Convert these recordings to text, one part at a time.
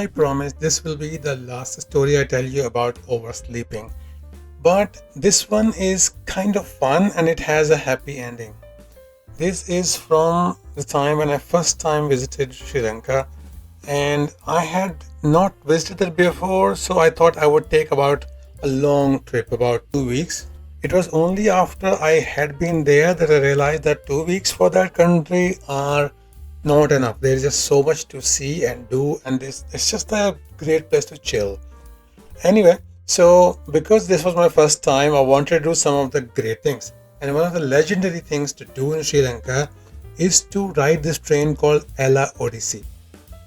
I promise this will be the last story I tell you about oversleeping. But this one is kind of fun and it has a happy ending. This is from the time when I first time visited Sri Lanka, and I had not visited before, so I thought I would take about a long trip, about 2 weeks. It was only after I had been there that I realized that 2 weeks for that country are not enough. There's just so much to see and do, and it's just a great place to chill. Anyway, so because this was my first time, I wanted to do some of the great things. And one of the legendary things to do in Sri Lanka is to ride this train called Ella Odyssey.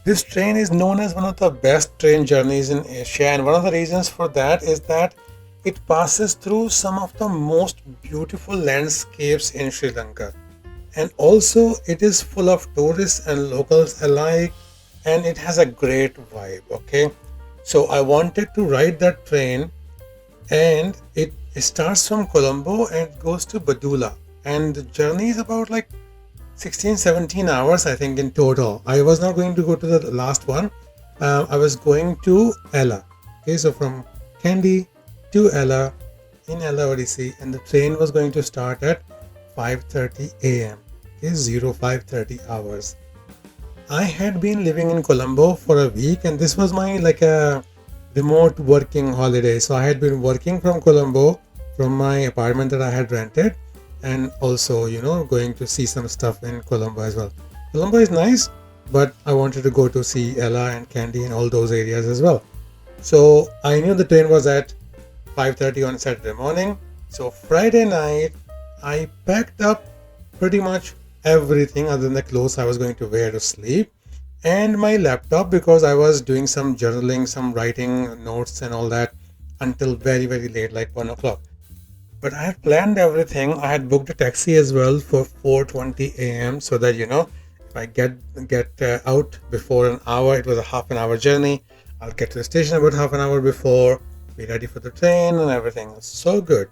This train is known as one of the best train journeys in Asia, and one of the reasons for that is that it passes through some of the most beautiful landscapes in Sri Lanka. And also, it is full of tourists and locals alike, and it has a great vibe. Okay, so I wanted to ride that train, and it starts from Colombo and it goes to Badula, and the journey is about like 16 17 hours I think in total. I was not going to go to the last one. I was going to Ella. Okay, so from Kandy to Ella in Ella Odyssey, and the train was going to start at 5:30 a.m. Okay, 0530 hours. I had been living in Colombo for a week, and this was my like a remote working holiday. So I had been working from Colombo from my apartment that I had rented, and also going to see some stuff in Colombo as well. Colombo is nice, but I wanted to go to see Ella and Kandy and all those areas as well. So I knew the train was at 5:30 on Saturday morning. So Friday night I packed up pretty much everything other than the clothes I was going to wear to sleep, and my laptop, because I was doing some journaling, some writing notes and all that until very very late, like 1 o'clock. But I had planned everything. I had booked a taxi as well for 4:20 a.m. so that if I get out before an hour, it was a half an hour journey. I'll get to the station about half an hour before, be ready for the train and everything. So good.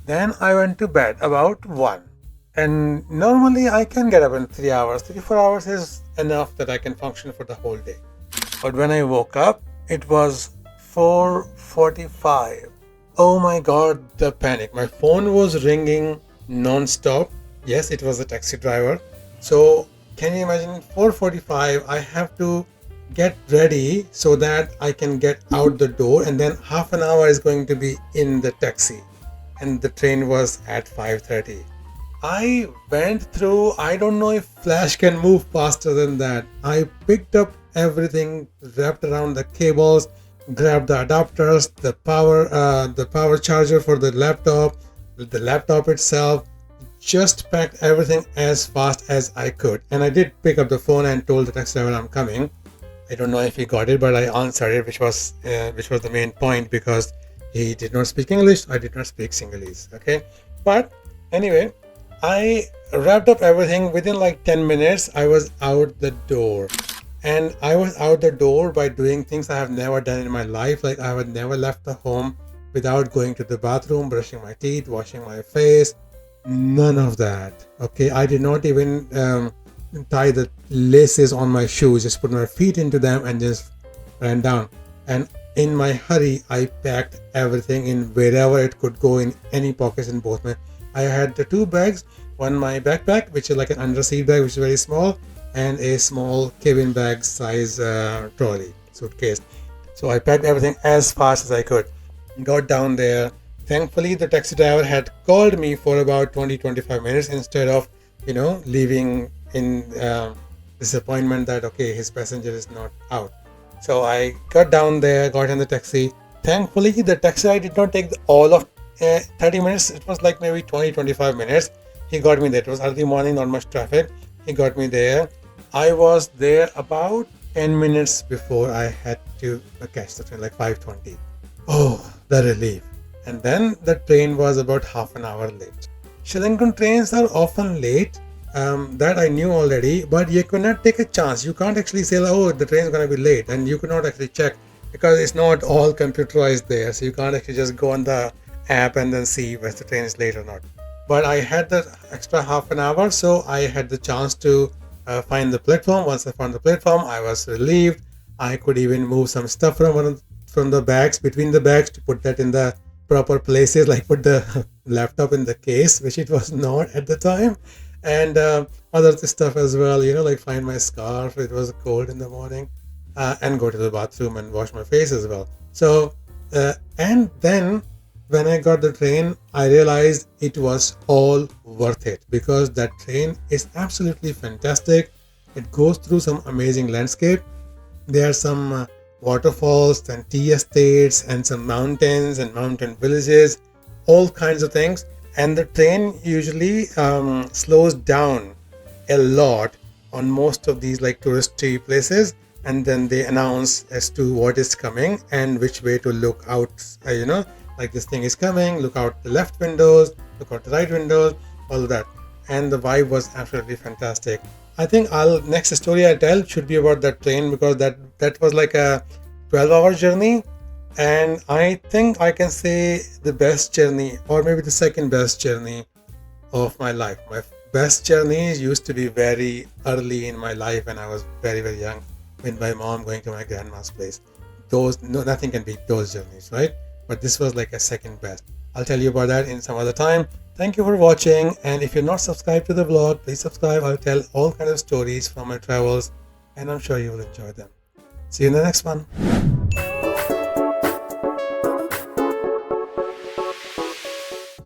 Then I went to bed about 1. And normally I can get up in 3 hours. 3 4 hours is enough that I can function for the whole day. But when I woke up, it was 4:45. Oh my god, the panic. My phone was ringing non-stop. Yes, it was a taxi driver. So can you imagine, 4:45 I have to get ready so that I can get out the door, and then half an hour is going to be in the taxi, and the train was at 5:30. I went through, I don't know if Flash can move faster than that. I picked up everything, wrapped around the cables, grabbed the adapters, the power charger for the laptop itself, just packed everything as fast as I could. And I did pick up the phone and told the taxi driver I'm coming. I don't know if he got it, but I answered it, which was the main point, because he did not speak English. I did not speak Sinhalese. Okay, but anyway, I wrapped up everything. Within like 10 minutes, I was out the door. And I was out the door by doing things I have never done in my life. Like, I had never left the home without going to the bathroom, brushing my teeth, washing my face. None of that. Okay, I did not even tie the laces on my shoes. Just put my feet into them and just ran down. And in my hurry, I packed everything in wherever it could go, in any pockets in both my. I had the 2 bags. One, my backpack, which is like an underseat bag, which is very small, and a small cabin bag size trolley suitcase. So I packed everything as fast as I could. Got down there. Thankfully, the taxi driver had called me for about 20-25 minutes instead of leaving in disappointment that okay, his passenger is not out. So I got down there, got in the taxi. Thankfully, the taxi ride did not take all of 30 minutes. It was like maybe 20-25 minutes. He got me there. It was early morning, not much traffic. He got me there. I was there about 10 minutes before I had to catch the train, like 5:20. Oh, the relief. And then the train was about half an hour late. Sri Lankan trains are often late. That I knew already, but you cannot take a chance. You can't actually say, oh, the train is going to be late, and you could not actually check because it's not all computerized there. So you can't actually just go on the app and then see whether the train is late or not. But I had the extra half an hour, so I had the chance to find the platform. Once I found the platform, I was relieved. I could even move some stuff from the bags, between the bags, to put that in the proper places, like put the laptop in the case, which it was not at the time, and other stuff as well. Like find my scarf. It was cold in the morning, and go to the bathroom and wash my face as well. So, and then when I got the train, I realized it was all worth it because that train is absolutely fantastic. It goes through some amazing landscape. There are some waterfalls and tea estates and some mountains and mountain villages, all kinds of things. And the train usually slows down a lot on most of these like touristy places, and then they announce as to what is coming and which way to look out. Like this thing is coming, look out the left windows, look out the right windows, all of that. And the vibe was absolutely fantastic. I think I'll next story I tell should be about that train, because that was like a 12-hour journey, and I think I can say the best journey, or maybe the second best journey of my life. My best journeys used to be very early in my life when I was very, very young, with my mom going to my grandma's place. Those, no, nothing can beat those journeys, right? But this was like a second best. I'll tell you about that in some other time. Thank you for watching, and if you're not subscribed to the vlog, please subscribe. I'll tell all kinds of stories from my travels, and I'm sure you will enjoy them. See you in the next one.